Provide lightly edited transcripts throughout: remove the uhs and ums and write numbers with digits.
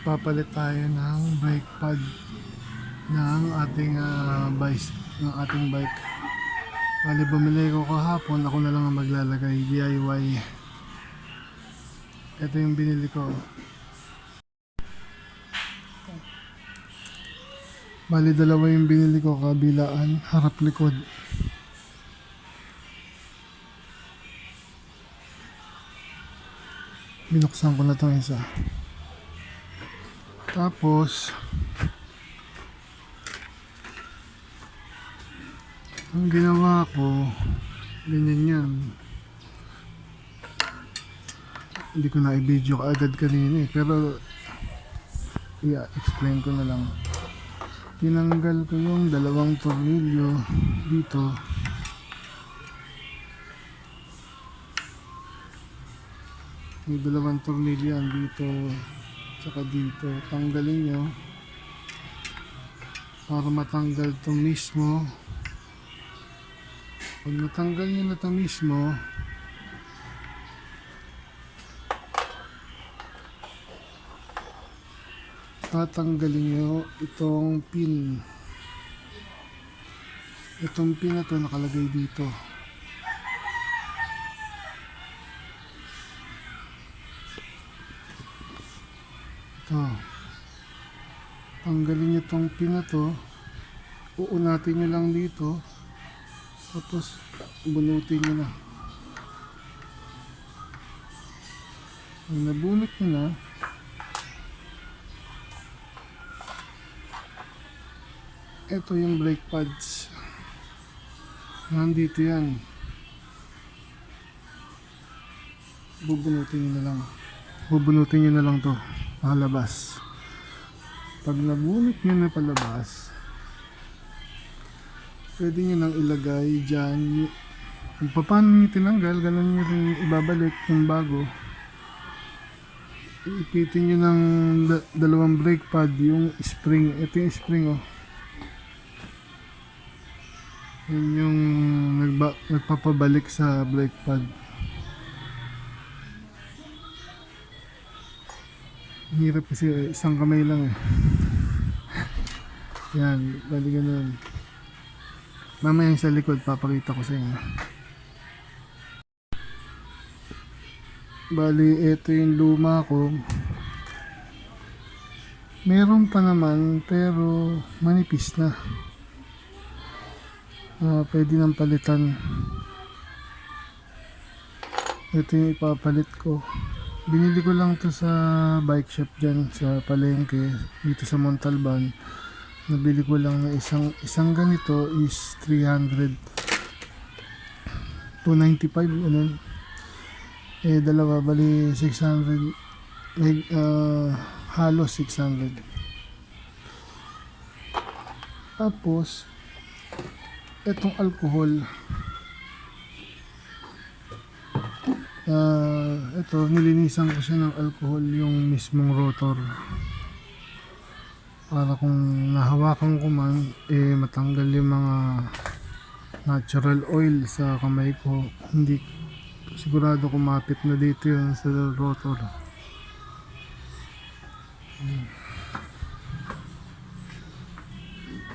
Magpapalit tayo ng brake pad ng ating bike. Bali bumili ko kahapon, ako na lang ang maglalagay, DIY. Ito yung binili ko. Bali dalawa yung binili ko, kabilaan, harap likod. Binuksan ko na itong isa. Tapos ang ginawa ko, ganyan yan. Hindi ko na i-video agad kanina pero i-explain ko na lang. Tinanggal ko yung dalawang tornilyo dito. May dalawang tornilyo yan dito tsaka dito. Tanggalin nyo para matanggal ito mismo. Pag natanggal nyo na ito mismo, tatanggalin nyo itong pin. Itong pin na ito nakalagay dito. Ito. Tanggalin nyo itong pin na ito. Uunatin nyo lang dito. Tapos bunutin nyo na. Pag nabunot nyo na, ito yung brake pads. Nandito yan. Bubunutin nyo na lang. Bubunutin nyo na lang to palabas. Pag nabunot nyo na palabas, pwede nyo nang ilagay dyan. Kung paano nyo tinanggal, ganun nyo rin ibabalik yung bago. Ipitin nyo ng dalawang brake pad yung spring. Ito yung spring, oh. Yun yung nagpapabalik sa brake pad. Hirap kasi isang kamay lang eh. Yan, bali ganun. Mamaya sa likod papakita ko sa inyo. Bali ito yung luma ko. Meron pa naman pero manipis na. Pwede nang palitan. Ito yung ipapalit ko. Binili ko lang to sa bike shop dyan sa palengke dito sa Montalban. Nabili ko lang na isang ganito is 300, 295 ano. Dalawa bali 600, halos 600. Tapos etong alcohol, ito nilinisan ko siya ng alcohol yung mismong rotor para kung nahawakan ko man matanggal yung mga natural oil sa kamay ko. Hindi sigurado kumapit na dito yun sa rotor.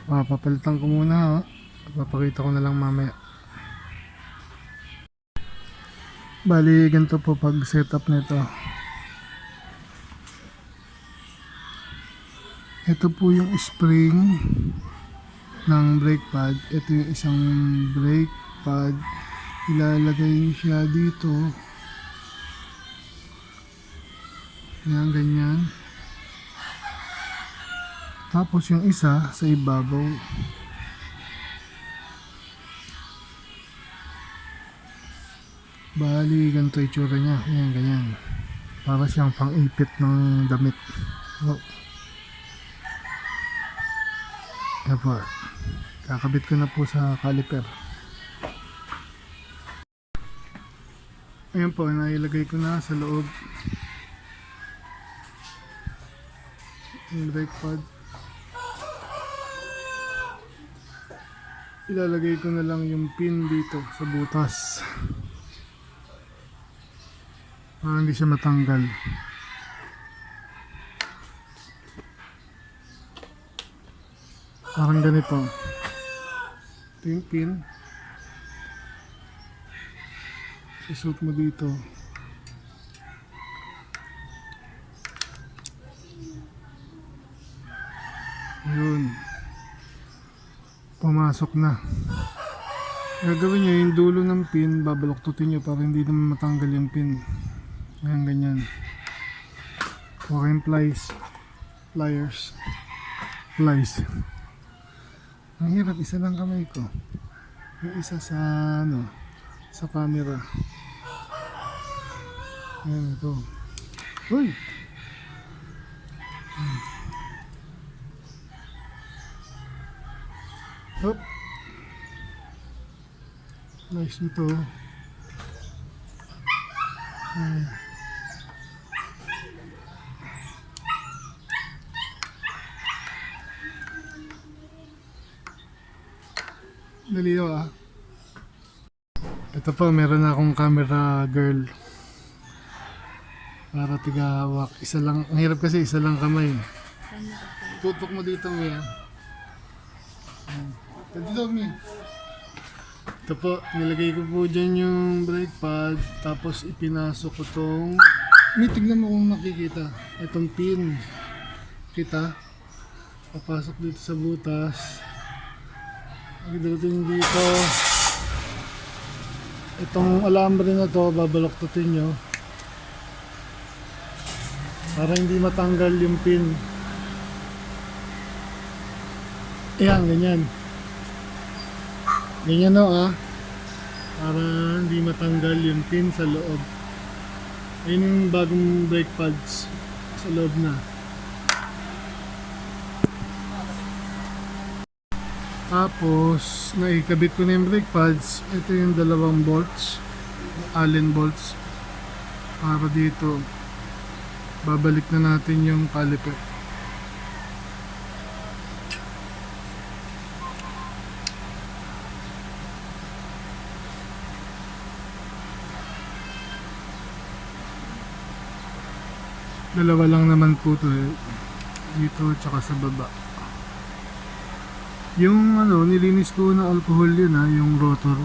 Papalitan ko muna, ha. Papakita ko na lang mamaya. Bali ganito po pag setup nito. Ito po yung spring ng brake pad. Ito yung isang brake pad. Ilalagay niyo siya dito. Yan, ganyan. Tapos yung isa sa ibabaw. Bali ganito itsura niya. Yan, ganyan. Para siyang pang-ipit ng damit. Oh. Yan po. Kakabit ko na po sa caliper. Ayan po, nailagay ko na sa loob yung brake pad. Ilalagay ko na lang yung pin dito sa butas para hindi siya matanggal. Parang ganito. Ito yung pin. Susot mo dito. Yun. Pumasok na. Gagawin nyo yung dulo ng pin, babaloktutin nyo para hindi naman matanggal yung pin. Ayan, ganyan. Huwag kayong pliers. Ang hirap, isa lang kamay ko. Yung isa sa sa camera. Ayan, ito. Uy! Hop! Nice nito. Daliyo ah. Ito pa, meron akong camera girl. Para tigawak. Isa lang, ang hirap kasi isa lang kamay. Tutok mo dito, Mia. Dito, Mia. Ito po, nilagay ko po dyan yung brake pad. Tapos ipinasok ko tong... tignan mo kung makikita. Itong pin. Kita? Papasok dito sa butas. Pagdating dito, itong alambre na to, babaloktutin nyo para hindi matanggal yung pin. Ayan, ganyan. Ganyan no ah. Para hindi matanggal yung pin sa loob. Ayun yung bagong brake pads sa loob na. Tapos, naikabit ko na yung brake pads. Ito yung dalawang bolts, Allen bolts. Para dito, babalik na natin yung caliper. Dalawa lang naman po ito eh. Dito tsaka sa baba. Yung nilinis ko na alcohol yun yung rotor.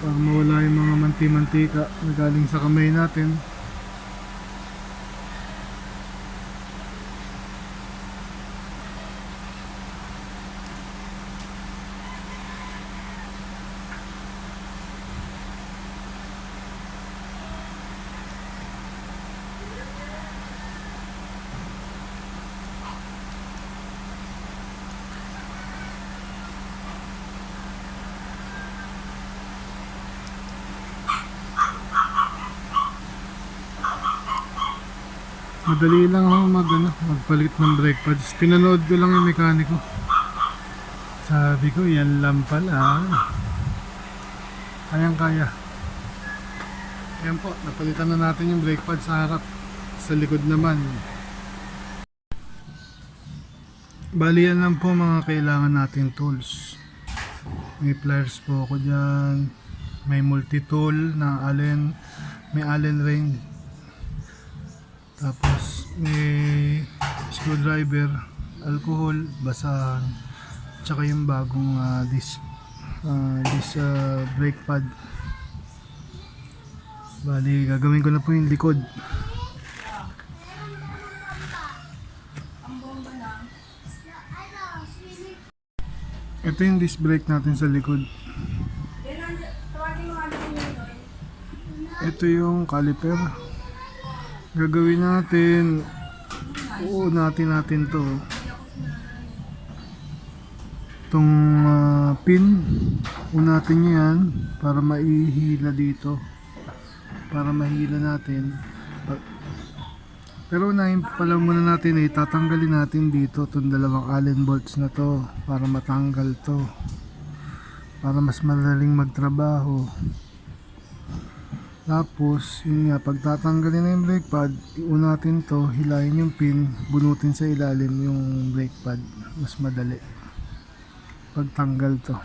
Para mawala yung mga manti-mantika na galing sa kamay natin. Madali lang ako magpalit ng brake pads. Pinanood ko lang yung mekaniko. Sabi ko, yan lang pala. Kayang kaya. Ayan po, napalitan na natin yung brake pads sa harap. Sa likod naman. Bali yan lang po mga kailangan natin tools. May pliers po ako dyan. May multi-tool na Allen. May Allen ring. Tapos may screwdriver, alcohol, basahan, tsaka yung bagong this brake pad. Bali, gagawin ko na po yung likod. Ito yung disc brake natin sa likod. Ito yung caliper. Gagawin natin, natin to. Itong pin, unatin nyo yan para maihila dito. Para mahila natin. Pero unahin pala muna natin tatanggalin natin dito itong dalawang Allen bolts na to para matanggal to. Para mas madaling magtrabaho. Tapos, yun nga, pag tatanggalin na yung brake pad, iunatin to, hilahin yung pin, bunutin sa ilalim yung brake pad. Mas madali. Pagtanggal to.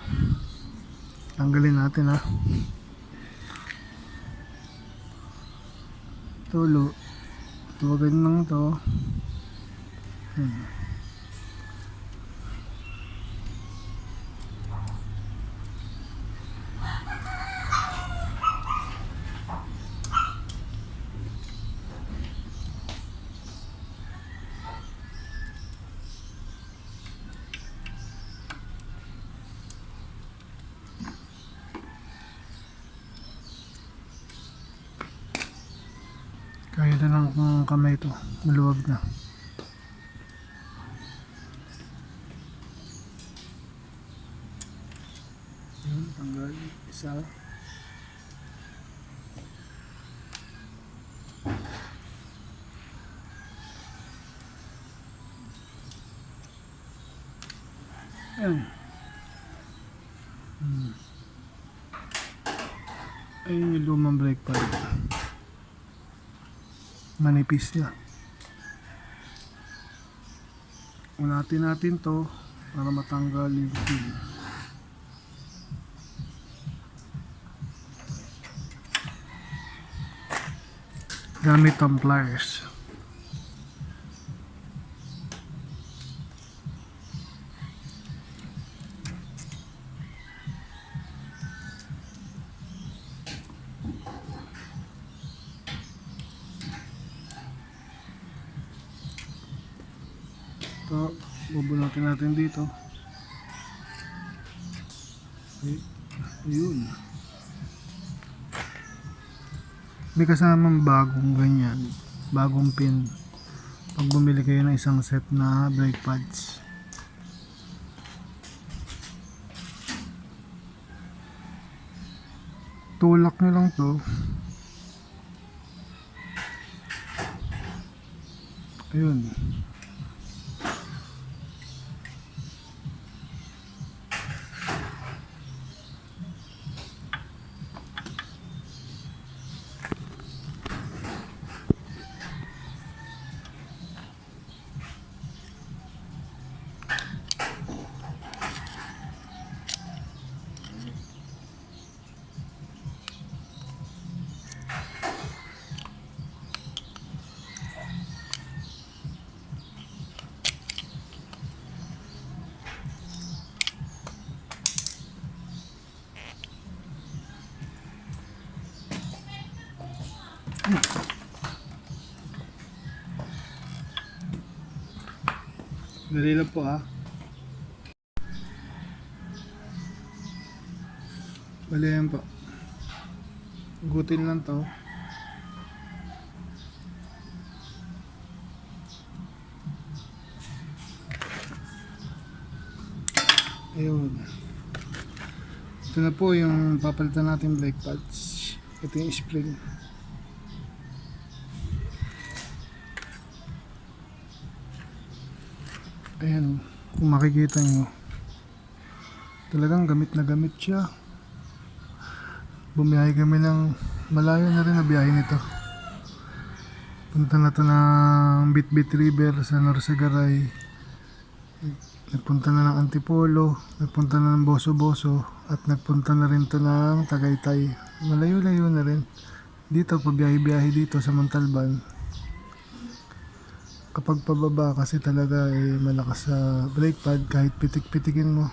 Tanggalin natin Tulo. 'To. 'To, ganun lang to. ng kamay to, maluwag na. Yun, tanggal isa. Ayan. Ayun yung lumang brake pad. Manipis niya. Unatin natin to para matanggal yung pin. Gamit ang pliers. Ito, bubunutin natin dito. Ayun. May kasamang bagong ganyan, bagong pin pag bumili kayo ng isang set na brake pads. Tulak nyo lang to. Ayun. Dali lang po ha. Bali yan po. Gutin lang to. Ayun. Ito na po yung papalitan natin brake pads. Ito yung spring. Ayan, kung makikita nyo, talagang gamit na gamit siya. Bumiyahe kami ng malayo na rin na biyahe nito. Punta na to ng Bitbit River sa Norsagaray. Nagpunta na ng Antipolo, nagpunta na ng Boso-Boso, at nagpunta na rin to ng Tagaytay. Malayo-layo na rin. Dito, pabiyahe-biyahe dito sa Montalban. Kapag pababa kasi talaga malakas sa brake pad, kahit pitik-pitikin mo,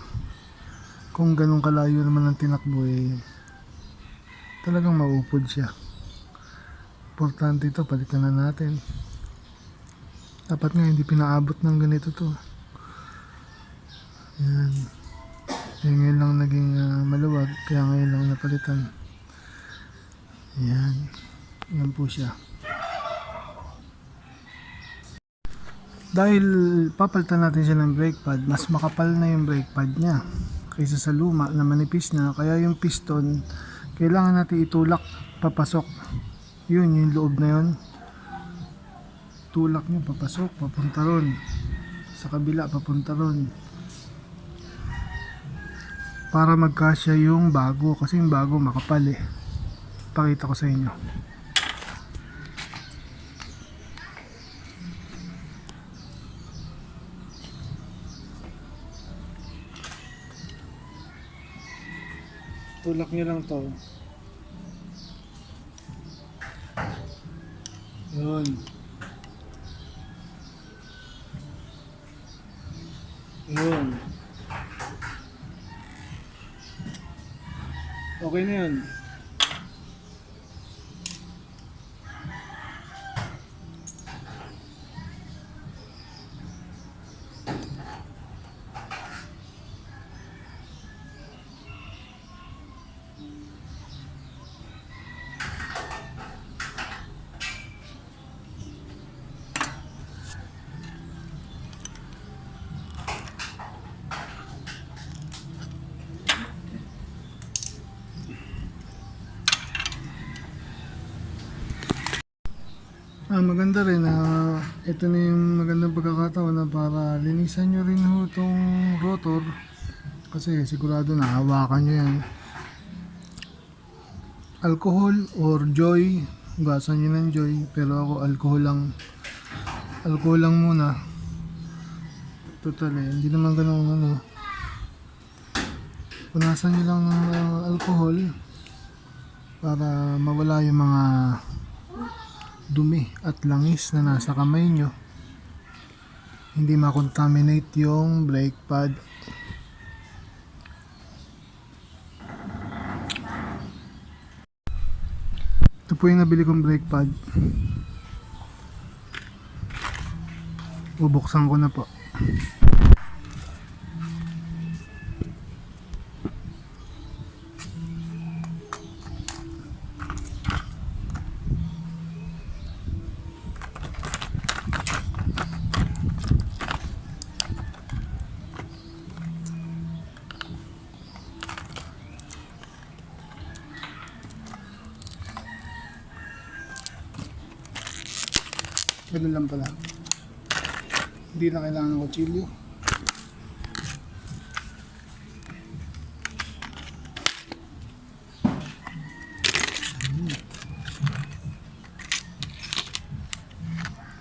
kung ganun kalayo naman ang tinakbo talagang maupod siya. Importante ito, palitan na natin. Dapat nga hindi pinaabot ng ganito to. Yan. Ngayon lang naging maluwag, kaya ngayon lang napalitan. Yan. Yan po siya. Dahil papalitan natin siya ng brake pad, mas makapal na yung brake pad niya kaysa sa luma na manipis na. Kaya yung piston, kailangan natin itulak papasok. Yun, yung loob na yun. Tulak nyo papasok, papunta ron. Sa kabila, papunta ron. Para magkasya yung bago. Kasi yung bago makapal Pakita ko sa inyo. Tulak nyo lang to. Yun. Yun. Okay na yun. Maganda rin na ito na yung magandang pagkakataon na para linisan nyo rin ho itong rotor kasi sigurado na hawakan nyo yan. Alcohol or joy, gasan nyo ng joy, pero ako alcohol lang muna. Total hindi naman ganun punasan nyo lang ng alcohol para mawala yung mga dumi at langis na nasa kamay nyo, hindi makontaminate yung brake pad. Ito po yung nabili kong brake pad, bubuksan ko na po. Ganun lang pala. Hindi na kailangan ng kutsilyo.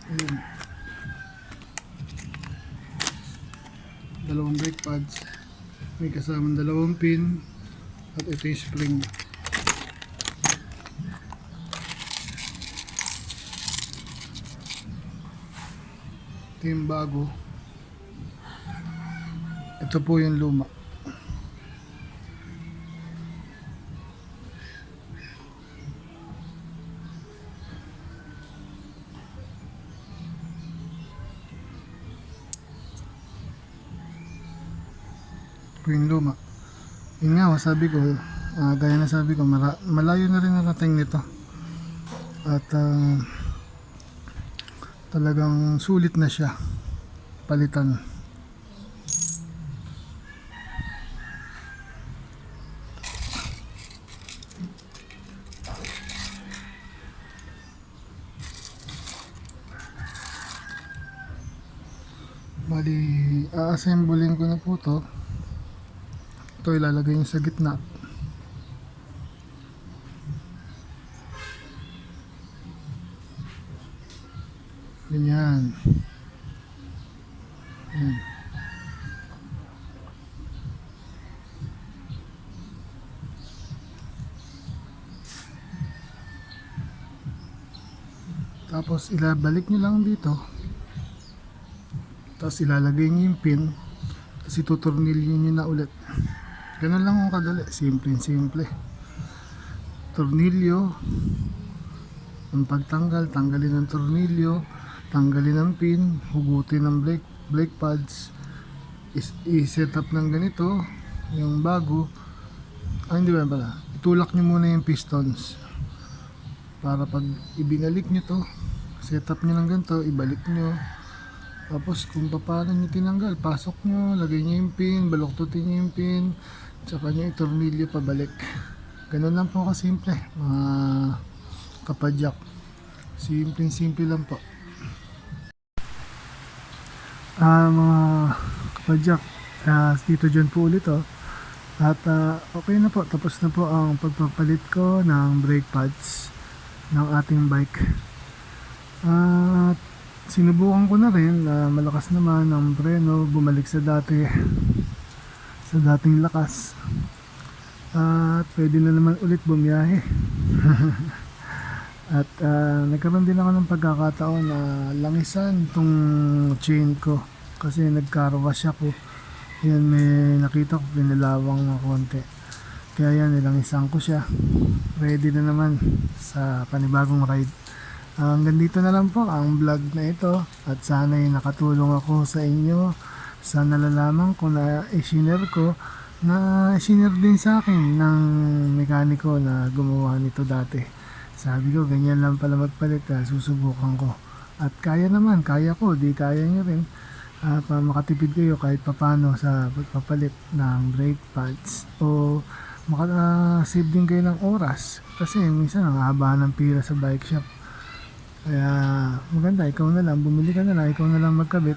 Ayan. Dalawang brake pads. May kasamang dalawang pin. At ito yung spring. Ito yung bago. Ito po yung luma. Ito po yung luma. Yun nga, sabi ko, gaya na sabi ko, malayo na rin narating nito. At talagang sulit na siya palitan. Bali, a-assemblein ko na po to. Ito ilalagay nyo sa gitna. Ganyan. Ayan. Tapos ilabalik nyo lang dito. Tapos ilalagay nyo yung pin. Tapos itutornilyo nyo na ulit. Ganun lang ang kadali. Simple. Tornilyo. Ang pagtanggal, tanggalin ang tornilyo, tanggalin ang pin, hugutin ang brake pads, i-set up ng ganito, yung bago. Hindi ba pala? Itulak nyo muna yung pistons para pag ibinalik nyo to, set up nyo ng ganito, ibalik nyo. Tapos kung paano nyo tinanggal, pasok nyo, lagay nyo yung pin, baluktutin nyo yung pin, tsaka nyo itornilyo pabalik. Ganun lang po kasimple, mga kapadyak. Simple lang po. Mga kapadyak, Tito Jhon po ulit At okay na po, tapos na po ang pagpapalit ko ng brake pads ng ating bike. At sinubukan ko na rin na malakas naman ang preno, bumalik sa dating lakas. At pwede na naman ulit bumiyahe. At nagkaroon din ako ng pagkakataon na langisan itong chain ko kasi nagkarwash ako. Yan, may nakita ko pinalawang na konti, kaya yan, nilangisan ko siya. Ready na naman sa panibagong ride. Hanggang dito na lang po ang vlog na ito at sana'y nakatulong ako sa inyo. Sana nalalaman ko na i-share ko na i-share din sa akin ng mekaniko na gumawa nito dati. Sabi ko ganyan lang pala magpalit, susubukan ko. At kaya naman, kaya ko, di kaya nyo rin. Para makatipid kayo kahit papano sa pagpapalit ng brake pads. O makasave din kayo ng oras. Kasi minsan ang haba ng pila sa bike shop. Kaya maganda, ikaw na lang, bumili ka na lang, ikaw na lang magkabit.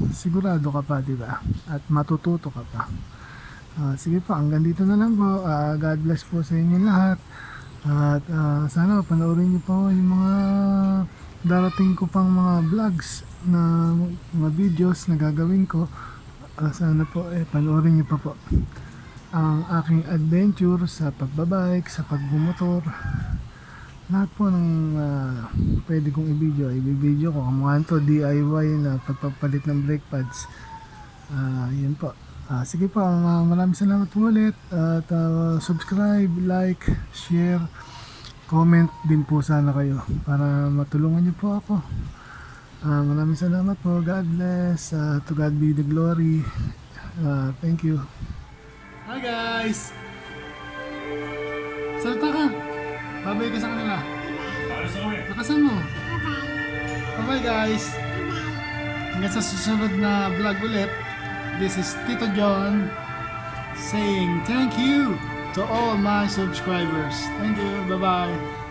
Sigurado ka pa, di ba? At matututo ka pa. Sige po, hanggang dito na lang po. God bless po sa inyo lahat. At sana panoorin niyo po yung mga darating ko pang mga vlogs na mga videos na gagawin ko. Sana po panoorin niyo pa po ang aking adventure sa pagbabike, sa pagbumotor. Lahat po ng pwede kong i-video ko. Kamuhan to, DIY na pagpapalit ng brake pads. Yun po. Sige po, maraming salamat po ulit. At subscribe, like, share, comment din po sana kayo para matulungan niyo po ako. Maraming salamat po. God bless. To God be the glory. Thank you. Hi guys! Salta ka! Babay ka sa kanila. Lakasan mo. Bye-bye guys. Hanggang sa susunod na vlog ulit. This is Tito Jhon saying thank you to all my subscribers. Thank you. Bye-bye.